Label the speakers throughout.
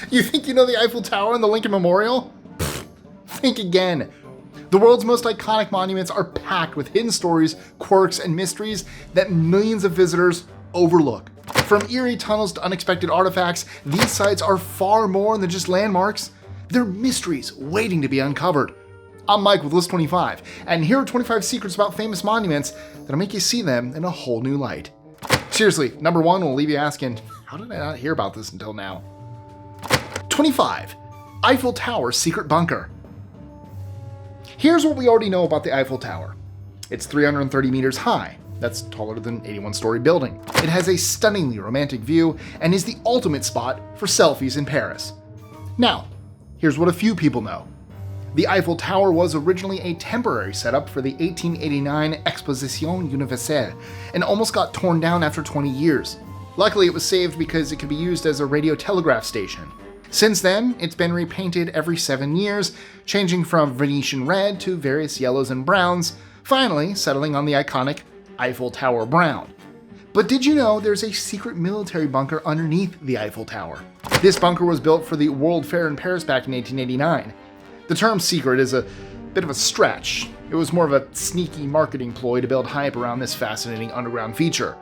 Speaker 1: You think you know the Eiffel Tower and the Lincoln Memorial? Pfft, think again. The world's most iconic monuments are packed with hidden stories, quirks, and mysteries that millions of visitors overlook. From eerie tunnels to unexpected artifacts, these sites are far more than just landmarks. They're mysteries waiting to be uncovered. I'm Mike with List 25, and here are 25 secrets about famous monuments that'll make you see them in a whole new light. Seriously, number 1 will leave you asking, how did I not hear about this until now? 25. Eiffel Tower Secret Bunker. Here's what we already know about the Eiffel Tower. It's 330 meters high. That's taller than an 81-story building. It has a stunningly romantic view and is the ultimate spot for selfies in Paris. Now, here's what a few people know. The Eiffel Tower was originally a temporary setup for the 1889 Exposition Universelle and almost got torn down after 20 years. Luckily, it was saved because it could be used as a radio telegraph station. Since then, it's been repainted every 7 years, changing from Venetian red to various yellows and browns, finally settling on the iconic Eiffel Tower brown. But did you know there's a secret military bunker underneath the Eiffel Tower? This bunker was built for the World Fair in Paris back in 1889. The term secret is a bit of a stretch. It was more of a sneaky marketing ploy to build hype around this fascinating underground feature.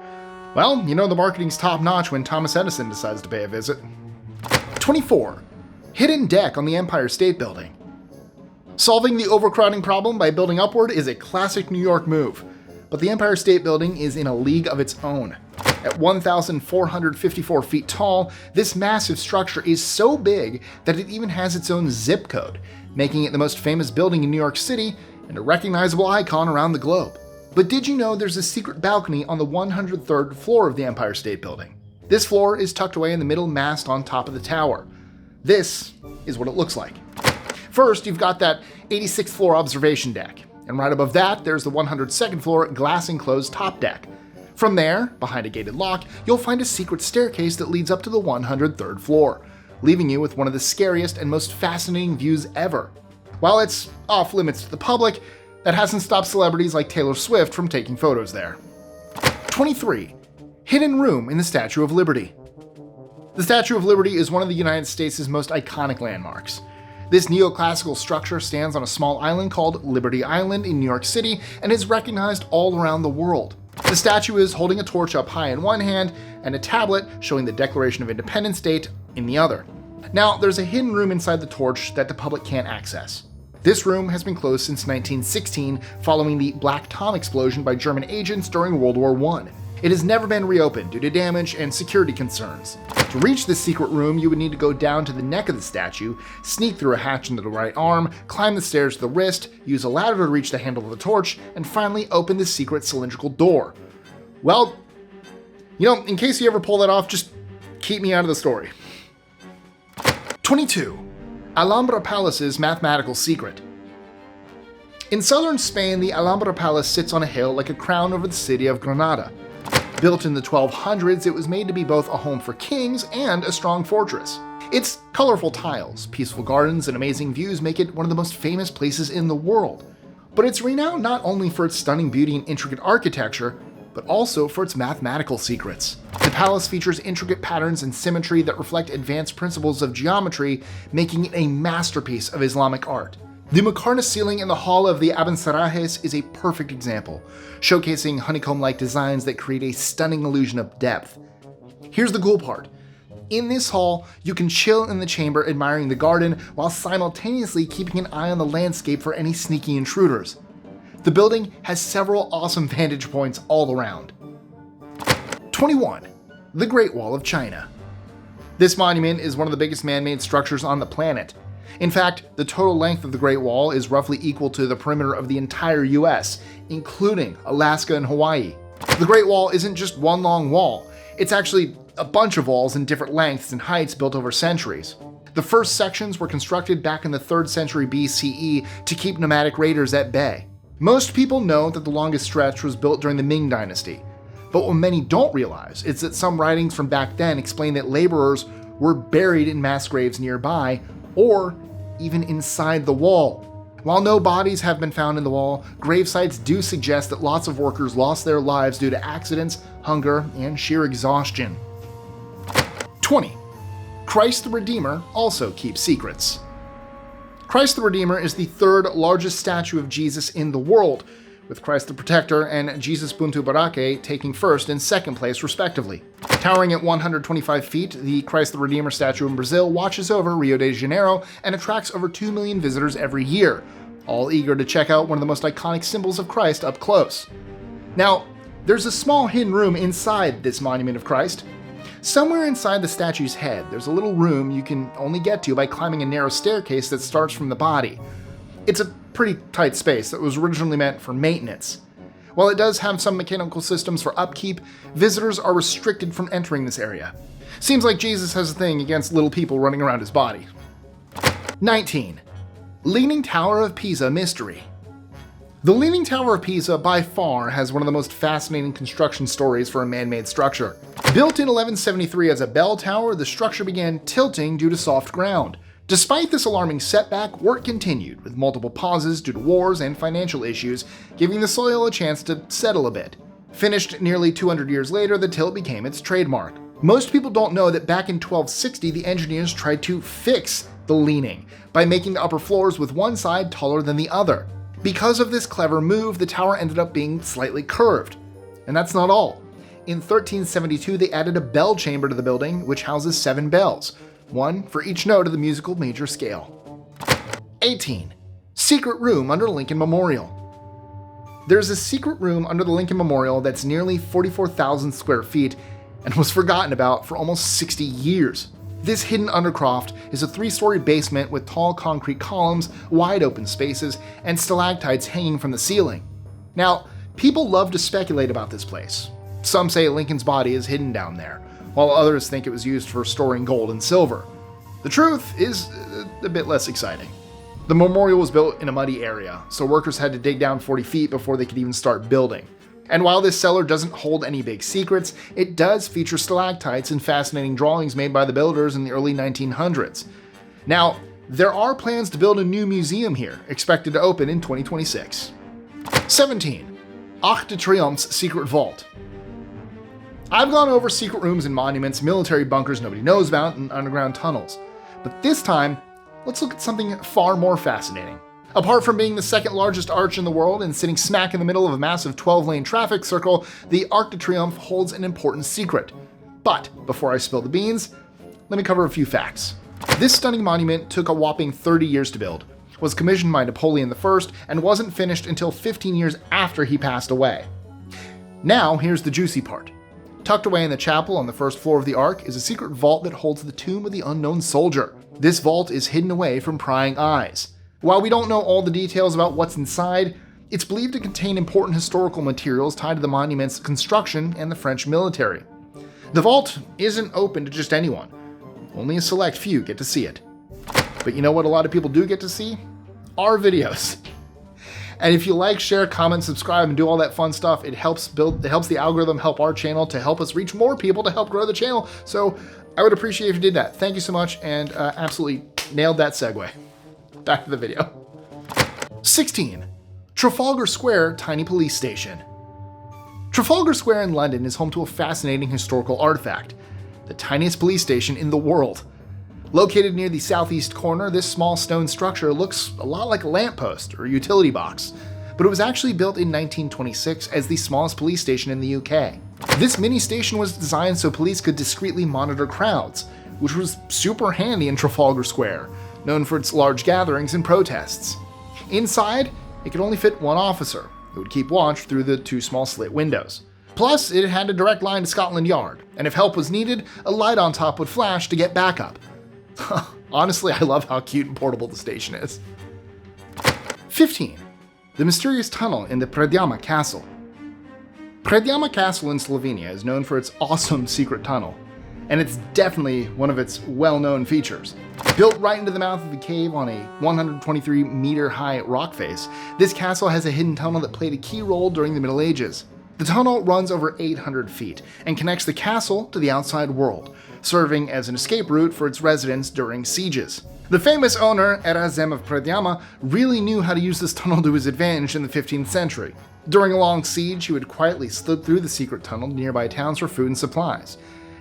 Speaker 1: Well, you know the marketing's top-notch when Thomas Edison decides to pay a visit. 24. Hidden deck on the Empire State Building. Solving the overcrowding problem by building upward is a classic New York move, but the Empire State Building is in a league of its own. At 1,454 feet tall, this massive structure is so big that it even has its own zip code, making it the most famous building in New York City and a recognizable icon around the globe. But did you know there's a secret balcony on the 103rd floor of the Empire State Building? This floor is tucked away in the middle mast on top of the tower. This is what it looks like. First, you've got that 86th floor observation deck, and right above that, there's the 102nd floor glass-enclosed top deck. From there, behind a gated lock, you'll find a secret staircase that leads up to the 103rd floor, leaving you with one of the scariest and most fascinating views ever. While it's off limits to the public, that hasn't stopped celebrities like Taylor Swift from taking photos there. 23. Hidden room in the Statue of Liberty. The Statue of Liberty is one of the United States' most iconic landmarks. This neoclassical structure stands on a small island called Liberty Island in New York City and is recognized all around the world. The statue is holding a torch up high in one hand and a tablet showing the Declaration of Independence date in the other. Now, there's a hidden room inside the torch that the public can't access. This room has been closed since 1916 following the Black Tom explosion by German agents during World War I. It has never been reopened due to damage and security concerns. To reach this secret room, you would need to go down to the neck of the statue, sneak through a hatch into the right arm, climb the stairs to the wrist, use a ladder to reach the handle of the torch, and finally open the secret cylindrical door. Well, in case you ever pull that off, just keep me out of the story. 22. Alhambra Palace's mathematical secret. In southern Spain, the Alhambra Palace sits on a hill like a crown over the city of Granada. Built in the 1200s, it was made to be both a home for kings and a strong fortress. Its colorful tiles, peaceful gardens, and amazing views make it one of the most famous places in the world. But it's renowned not only for its stunning beauty and intricate architecture, but also for its mathematical secrets. The palace features intricate patterns and symmetry that reflect advanced principles of geometry, making it a masterpiece of Islamic art. The Muqarnas ceiling in the Hall of the Abencerrajes is a perfect example, showcasing honeycomb-like designs that create a stunning illusion of depth. Here's the cool part. In this hall, you can chill in the chamber admiring the garden while simultaneously keeping an eye on the landscape for any sneaky intruders. The building has several awesome vantage points all around. 21. The Great Wall of China. This monument is one of the biggest man-made structures on the planet. In fact, the total length of the Great Wall is roughly equal to the perimeter of the entire US, including Alaska and Hawaii. The Great Wall isn't just one long wall, it's actually a bunch of walls in different lengths and heights built over centuries. The first sections were constructed back in the 3rd century BCE to keep nomadic raiders at bay. Most people know that the longest stretch was built during the Ming Dynasty, but what many don't realize is that some writings from back then explain that laborers were buried in mass graves nearby, or even inside the wall. While no bodies have been found in the wall, grave sites do suggest that lots of workers lost their lives due to accidents, hunger, and sheer exhaustion. 20. Christ the Redeemer also keeps secrets. Christ the Redeemer is the third largest statue of Jesus in the world, with Christ the Protector and Jesus Buntu Barake taking first and second place respectively. Towering at 125 feet, the Christ the Redeemer statue in Brazil watches over Rio de Janeiro and attracts over 2 million visitors every year, all eager to check out one of the most iconic symbols of Christ up close. Now, there's a small hidden room inside this monument of Christ. Somewhere inside the statue's head, there's a little room you can only get to by climbing a narrow staircase that starts from the body. It's a pretty tight space that was originally meant for maintenance. While it does have some mechanical systems for upkeep, visitors are restricted from entering this area. Seems like Jesus has a thing against little people running around his body. 19. Leaning Tower of Pisa Mystery. The Leaning Tower of Pisa by far has one of the most fascinating construction stories for a man-made structure. Built in 1173 as a bell tower, the structure began tilting due to soft ground. Despite this alarming setback, work continued, with multiple pauses due to wars and financial issues, giving the soil a chance to settle a bit. Finished nearly 200 years later, the tilt became its trademark. Most people don't know that back in 1260, the engineers tried to fix the leaning by making the upper floors with one side taller than the other. Because of this clever move, the tower ended up being slightly curved. And that's not all. In 1372, they added a bell chamber to the building, which houses 7 bells, one for each note of the musical major scale. 18. Secret room under Lincoln Memorial. There's a secret room under the Lincoln Memorial that's nearly 44,000 square feet and was forgotten about for almost 60 years. This hidden undercroft is a 3-story basement with tall concrete columns, wide open spaces, and stalactites hanging from the ceiling. Now, people love to speculate about this place. Some say Lincoln's body is hidden down there, while others think it was used for storing gold and silver. The truth is a bit less exciting. The memorial was built in a muddy area, so workers had to dig down 40 feet before they could even start building. And while this cellar doesn't hold any big secrets, it does feature stalactites and fascinating drawings made by the builders in the early 1900s. Now, there are plans to build a new museum here, expected to open in 2026. 17. Arc de Triomphe's Secret Vault. I've gone over secret rooms and monuments, military bunkers nobody knows about, and underground tunnels. But this time, let's look at something far more fascinating. Apart from being the second largest arch in the world and sitting smack in the middle of a massive 12-lane traffic circle, the Arc de Triomphe holds an important secret. But before I spill the beans, let me cover a few facts. This stunning monument took a whopping 30 years to build, was commissioned by Napoleon I, and wasn't finished until 15 years after he passed away. Now, here's the juicy part. Tucked away in the chapel on the first floor of the Arc is a secret vault that holds the tomb of the unknown soldier. This vault is hidden away from prying eyes. While we don't know all the details about what's inside, it's believed to contain important historical materials tied to the monument's construction and the French military. The vault isn't open to just anyone. Only a select few get to see it. But you know what a lot of people do get to see? Our videos. And if you like, share, comment, subscribe, and do all that fun stuff, it helps the algorithm help our channel to help us reach more people to help grow the channel. So I would appreciate if you did that. Thank you so much, and absolutely nailed that segue. Back to the video. 16. Trafalgar Square Tiny Police Station. Trafalgar Square in London is home to a fascinating historical artifact, the tiniest police station in the world. Located near the southeast corner, this small stone structure looks a lot like a lamppost or utility box, but it was actually built in 1926 as the smallest police station in the UK. This mini station was designed so police could discreetly monitor crowds, which was super handy in Trafalgar Square, known for its large gatherings and protests. Inside, it could only fit one officer, who would keep watch through the 2 small slit windows. Plus, it had a direct line to Scotland Yard, and if help was needed, a light on top would flash to get backup. Honestly, I love how cute and portable the station is. 15. The mysterious tunnel in the Predjama Castle. Predjama Castle in Slovenia is known for its awesome secret tunnel, and it's definitely one of its well-known features. Built right into the mouth of the cave on a 123-meter-high rock face, this castle has a hidden tunnel that played a key role during the Middle Ages. The tunnel runs over 800 feet and connects the castle to the outside world, serving as an escape route for its residents during sieges. The famous owner, Erazem of Predjama, really knew how to use this tunnel to his advantage in the 15th century. During a long siege, he would quietly slip through the secret tunnel to nearby towns for food and supplies.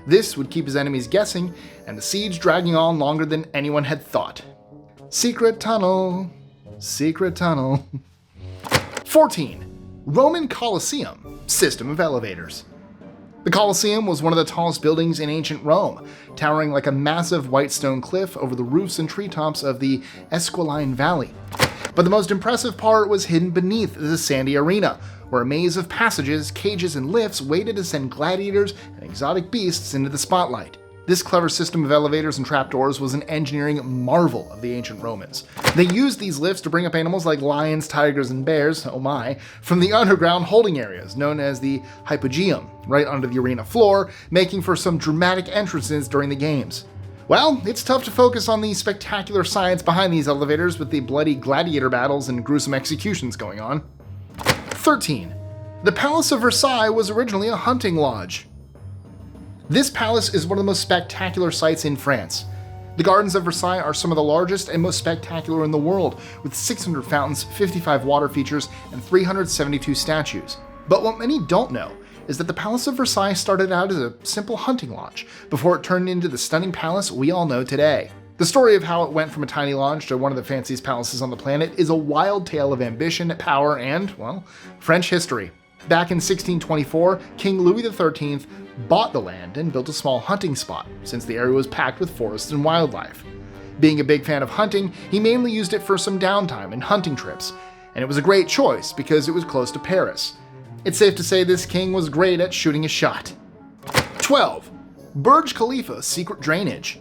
Speaker 1: This would keep his enemies guessing, and the siege dragging on longer than anyone had thought. Secret tunnel. Secret tunnel. 14. Roman Colosseum. System of elevators. The Colosseum was one of the tallest buildings in ancient Rome, towering like a massive white stone cliff over the roofs and treetops of the Esquiline Valley. But the most impressive part was hidden beneath the sandy arena, where a maze of passages, cages, and lifts waited to send gladiators and exotic beasts into the spotlight. This clever system of elevators and trapdoors was an engineering marvel of the ancient Romans. They used these lifts to bring up animals like lions, tigers, and bears, oh my, from the underground holding areas, known as the hypogeum, right under the arena floor, making for some dramatic entrances during the games. Well, it's tough to focus on the spectacular science behind these elevators with the bloody gladiator battles and gruesome executions going on. 13. The Palace of Versailles was originally a hunting lodge. This palace is one of the most spectacular sights in France. The gardens of Versailles are some of the largest and most spectacular in the world, with 600 fountains, 55 water features, and 372 statues. But what many don't know is that the Palace of Versailles started out as a simple hunting lodge, before it turned into the stunning palace we all know today. The story of how it went from a tiny lodge to one of the fanciest palaces on the planet is a wild tale of ambition, power, and, well, French history. Back in 1624, King Louis XIII bought the land and built a small hunting spot, since the area was packed with forests and wildlife. Being a big fan of hunting, he mainly used it for some downtime and hunting trips, and it was a great choice because it was close to Paris. It's safe to say this king was great at shooting a shot. 12. Burj Khalifa secret drainage.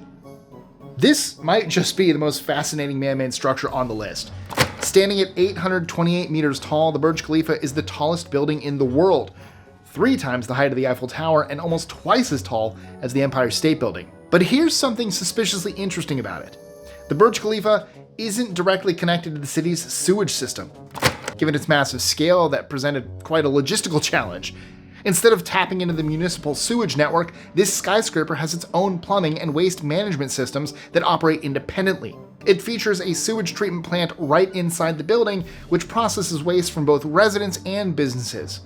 Speaker 1: This might just be the most fascinating man-made structure on the list. Standing at 828 meters tall, the Burj Khalifa is the tallest building in the world, 3 times the height of the Eiffel Tower and almost twice as tall as the Empire State Building. But here's something suspiciously interesting about it. The Burj Khalifa isn't directly connected to the city's sewage system. Given its massive scale, that presented quite a logistical challenge. Instead of tapping into the municipal sewage network, this skyscraper has its own plumbing and waste management systems that operate independently. It features a sewage treatment plant right inside the building, which processes waste from both residents and businesses.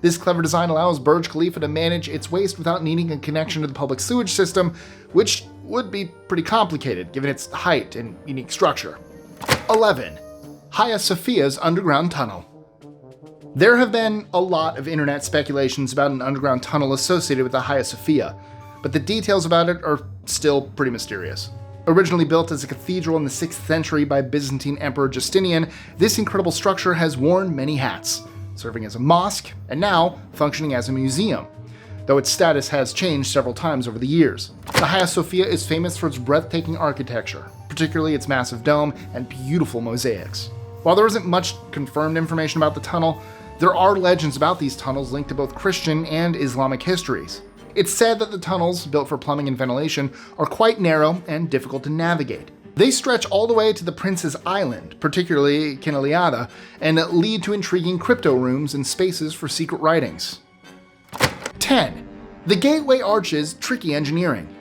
Speaker 1: This clever design allows Burj Khalifa to manage its waste without needing a connection to the public sewage system, which would be pretty complicated given its height and unique structure. 11. Hagia Sophia's underground tunnel. There have been a lot of internet speculations about an underground tunnel associated with the Hagia Sophia, but the details about it are still pretty mysterious. Originally built as a cathedral in the 6th century by Byzantine Emperor Justinian, this incredible structure has worn many hats, serving as a mosque and now functioning as a museum, though its status has changed several times over the years. The Hagia Sophia is famous for its breathtaking architecture, particularly its massive dome and beautiful mosaics. While there isn't much confirmed information about the tunnel, there are legends about these tunnels linked to both Christian and Islamic histories. It's said that the tunnels, built for plumbing and ventilation, are quite narrow and difficult to navigate. They stretch all the way to the Prince's Island, particularly Kinaliada, and lead to intriguing crypto rooms and spaces for secret writings. 10. The Gateway Arch's tricky engineering.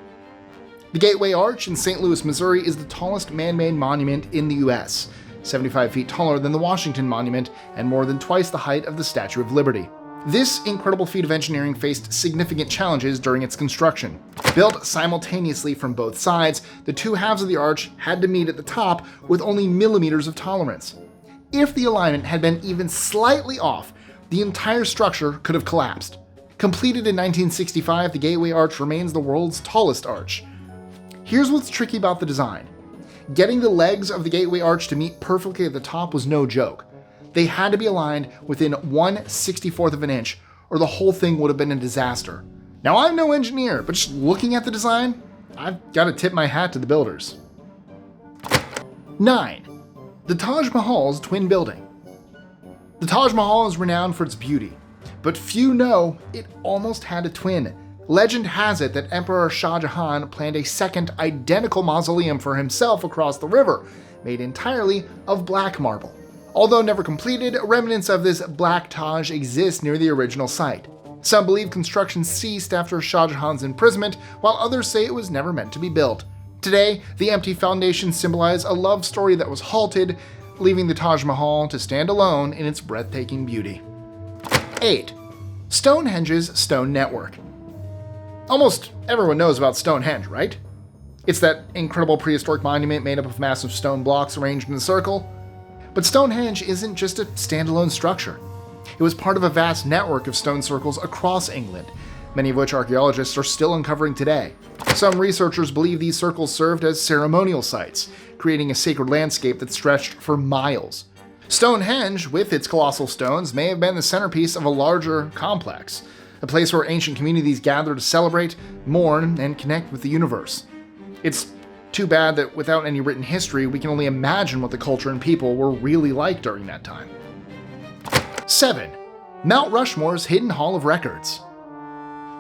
Speaker 1: The Gateway Arch in St. Louis, Missouri is the tallest man-made monument in the US, 75 feet taller than the Washington Monument and more than twice the height of the Statue of Liberty. This incredible feat of engineering faced significant challenges during its construction. Built simultaneously from both sides, the two halves of the arch had to meet at the top with only millimeters of tolerance. If the alignment had been even slightly off, the entire structure could have collapsed. Completed in 1965, the Gateway Arch remains the world's tallest arch. Here's what's tricky about the design. Getting the legs of the Gateway Arch to meet perfectly at the top was no joke. They had to be aligned within 1/64 of an inch, or the whole thing would have been a disaster. Now, I'm no engineer, but just looking at the design, I've got to tip my hat to the builders. 9. The Taj Mahal's twin building. The Taj Mahal is renowned for its beauty, but few know it almost had a twin. Legend has it that Emperor Shah Jahan planned a second identical mausoleum for himself across the river, made entirely of black marble. Although never completed, remnants of this black Taj exist near the original site. Some believe construction ceased after Shah Jahan's imprisonment, while others say it was never meant to be built. Today, the empty foundations symbolize a love story that was halted, leaving the Taj Mahal to stand alone in its breathtaking beauty. 8. Stonehenge's Stone Network. Almost everyone knows about Stonehenge, right? It's that incredible prehistoric monument made up of massive stone blocks arranged in a circle. But Stonehenge isn't just a standalone structure. It was part of a vast network of stone circles across England, many of which archaeologists are still uncovering today. Some researchers believe these circles served as ceremonial sites, creating a sacred landscape that stretched for miles. Stonehenge, with its colossal stones, may have been the centerpiece of a larger complex, a place where ancient communities gather to celebrate, mourn, and connect with the universe. It's too bad that without any written history, we can only imagine what the culture and people were really like during that time. 7. Mount Rushmore's Hidden Hall of Records.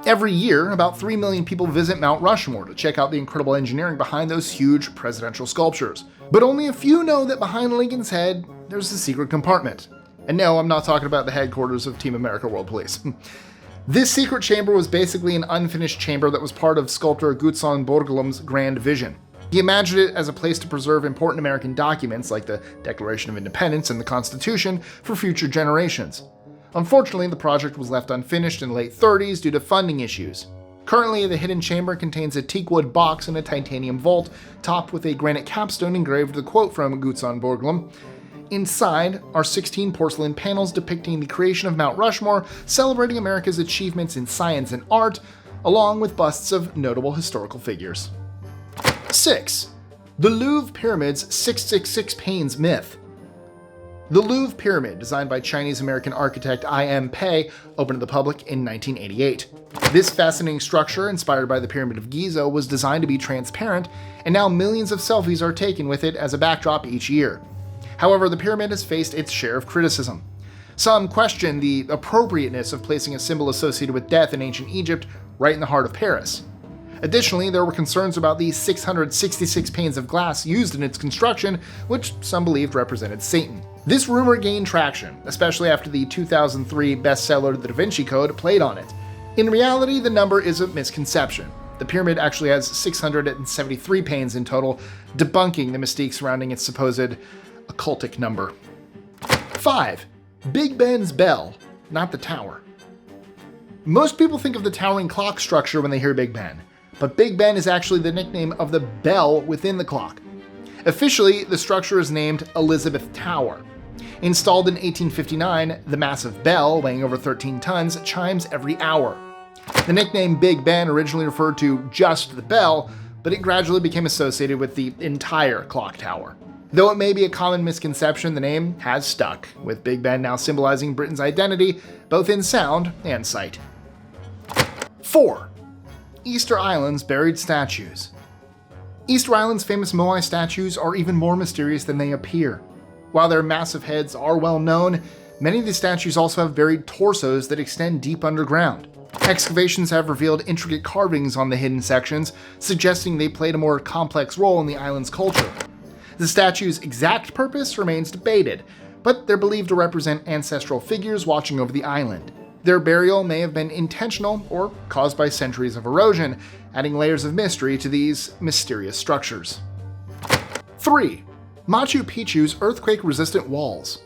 Speaker 1: Every year, about 3 million people visit Mount Rushmore to check out the incredible engineering behind those huge presidential sculptures. But only a few know that behind Lincoln's head, there's a secret compartment. And no, I'm not talking about the headquarters of Team America World Police. This secret chamber was basically an unfinished chamber that was part of sculptor Gutzon Borglum's grand vision. He imagined it as a place to preserve important American documents like the Declaration of Independence and the Constitution for future generations. Unfortunately, the project was left unfinished in the late 30s due to funding issues. Currently, the hidden chamber contains a teakwood box and a titanium vault, topped with a granite capstone engraved with a quote from Gutzon Borglum. Inside are 16 porcelain panels depicting the creation of Mount Rushmore, celebrating America's achievements in science and art, along with busts of notable historical figures. 6. The Louvre Pyramid's 666 Panes Myth. The Louvre Pyramid, designed by Chinese-American architect I.M. Pei, opened to the public in 1988. This fascinating structure, inspired by the Pyramid of Giza, was designed to be transparent, and now millions of selfies are taken with it as a backdrop each year. However, the pyramid has faced its share of criticism. Some question the appropriateness of placing a symbol associated with death in ancient Egypt right in the heart of Paris. Additionally, there were concerns about the 666 panes of glass used in its construction, which some believed represented Satan. This rumor gained traction, especially after the 2003 bestseller The Da Vinci Code played on it. In reality, the number is a misconception. The pyramid actually has 673 panes in total, debunking the mystique surrounding its supposed occultic number. 5. Big Ben's bell, not the tower. Most people think of the towering clock structure when they hear Big Ben, but Big Ben is actually the nickname of the bell within the clock. Officially, the structure is named Elizabeth Tower. Installed in 1859, the massive bell, weighing over 13 tons, chimes every hour. The nickname Big Ben originally referred to just the bell, but it gradually became associated with the entire clock tower. Though it may be a common misconception, the name has stuck, with Big Ben now symbolizing Britain's identity, both in sound and sight. 4. Easter Island's buried statues. Easter Island's famous Moai statues are even more mysterious than they appear. While their massive heads are well known, many of the statues also have buried torsos that extend deep underground. Excavations have revealed intricate carvings on the hidden sections, suggesting they played a more complex role in the island's culture. The statue's exact purpose remains debated, but they're believed to represent ancestral figures watching over the island. Their burial may have been intentional or caused by centuries of erosion, adding layers of mystery to these mysterious structures. 3. Machu Picchu's earthquake-resistant walls.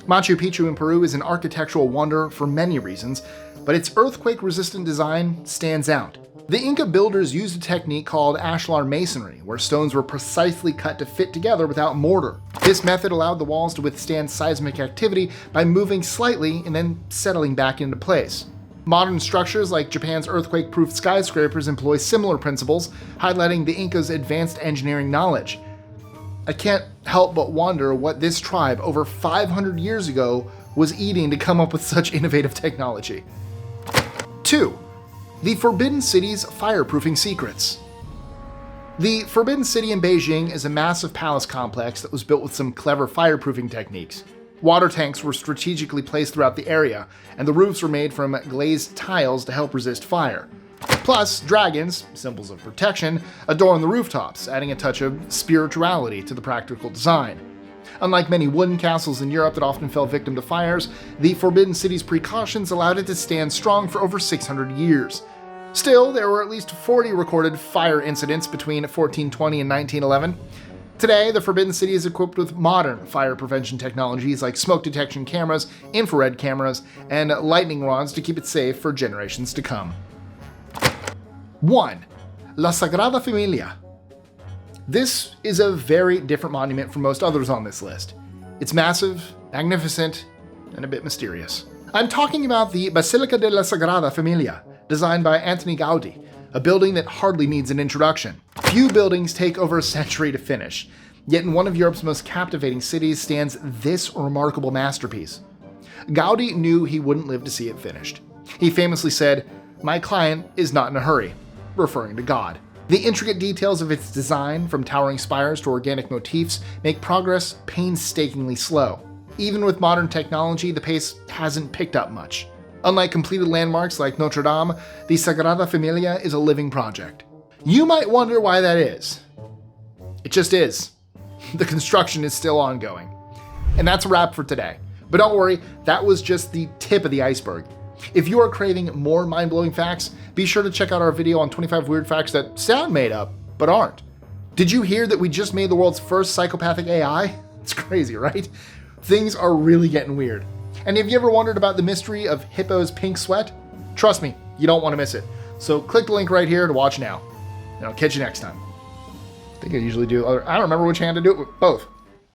Speaker 1: Machu Picchu in Peru is an architectural wonder for many reasons, but its earthquake-resistant design stands out. The Inca builders used a technique called ashlar masonry, where stones were precisely cut to fit together without mortar. This method allowed the walls to withstand seismic activity by moving slightly and then settling back into place. Modern structures like Japan's earthquake-proof skyscrapers employ similar principles, highlighting the Incas' advanced engineering knowledge. I can't help but wonder what this tribe over 500 years ago was eating to come up with such innovative technology. 2. The Forbidden City's fireproofing secrets. The Forbidden City in Beijing is a massive palace complex that was built with some clever fireproofing techniques. Water tanks were strategically placed throughout the area, and the roofs were made from glazed tiles to help resist fire. Plus, dragons, symbols of protection, adorn the rooftops, adding a touch of spirituality to the practical design. Unlike many wooden castles in Europe that often fell victim to fires, the Forbidden City's precautions allowed it to stand strong for over 600 years. Still, there were at least 40 recorded fire incidents between 1420 and 1911. Today, the Forbidden City is equipped with modern fire prevention technologies like smoke detection cameras, infrared cameras, and lightning rods to keep it safe for generations to come. 1. La Sagrada Familia. This is a very different monument from most others on this list. It's massive, magnificent, and a bit mysterious. I'm talking about the Basilica de la Sagrada Familia, designed by Antoni Gaudi, a building that hardly needs an introduction. Few buildings take over a century to finish, yet in one of Europe's most captivating cities stands this remarkable masterpiece. Gaudi knew he wouldn't live to see it finished. He famously said, "My client is not in a hurry," referring to God. The intricate details of its design, from towering spires to organic motifs, make progress painstakingly slow. Even with modern technology, the pace hasn't picked up much. Unlike completed landmarks like Notre Dame, the Sagrada Familia is a living project. You might wonder why that is. It just is. The construction is still ongoing. And that's a wrap for today. But don't worry, that was just the tip of the iceberg. If you are craving more mind-blowing facts, be sure to check out our video on 25 weird facts that sound made up, but aren't. Did you hear that we just made the world's first psychopathic AI? It's crazy, right? Things are really getting weird. And have you ever wondered about the mystery of Hippo's pink sweat? Trust me, you don't want to miss it. So click the link right here to watch now. And I'll catch you next time. I think I usually do, I don't remember which hand to do it with, both.